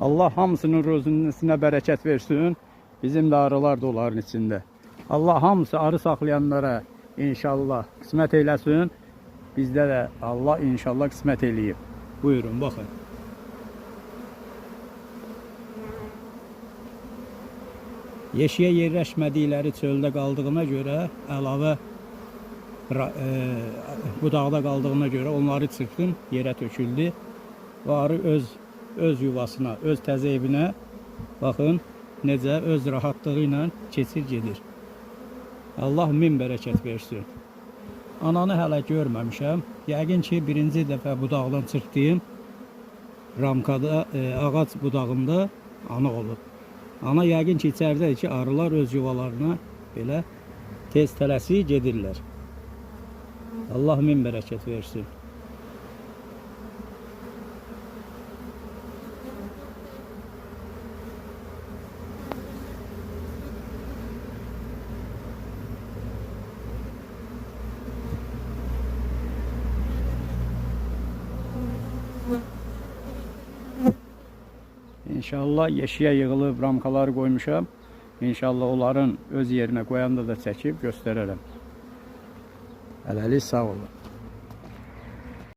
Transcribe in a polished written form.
Allah hamısının ruzusunə bərəkət versin. Bizim də arılar da onların içində. Allah hamısı arı saxlayanlara inşallah qismət eyləsin. Bizdə də Allah inşallah qismət eləyib. Buyurun, baxın. Yeşiyə yerləşmədikləri çöldə qaldığına görə, əlavə budaqda qaldığına görə onları çıxdım, yerə töküldü. Və arı öz yuvasına, öz təzə evinə, baxın, necə öz rahatlığı ilə keçir gedir. Allah min bərəkət versin. Ananı hələ görməmişəm. Yəqin ki, birinci dəfə budaqdan çıxdığım ramkada, ağac budağında ana olub. Ana yəqin ki, içəridədir ki, arılar öz yuvalarına belə tez tələsi gedirlər. Allah min bərəkət versin. İnşallah yeşiyə yığılıb ramkaları qoymuşam. İnşallah onların öz yerinə qoyanda da çəkib göstərərəm. Hələlik sağ olun.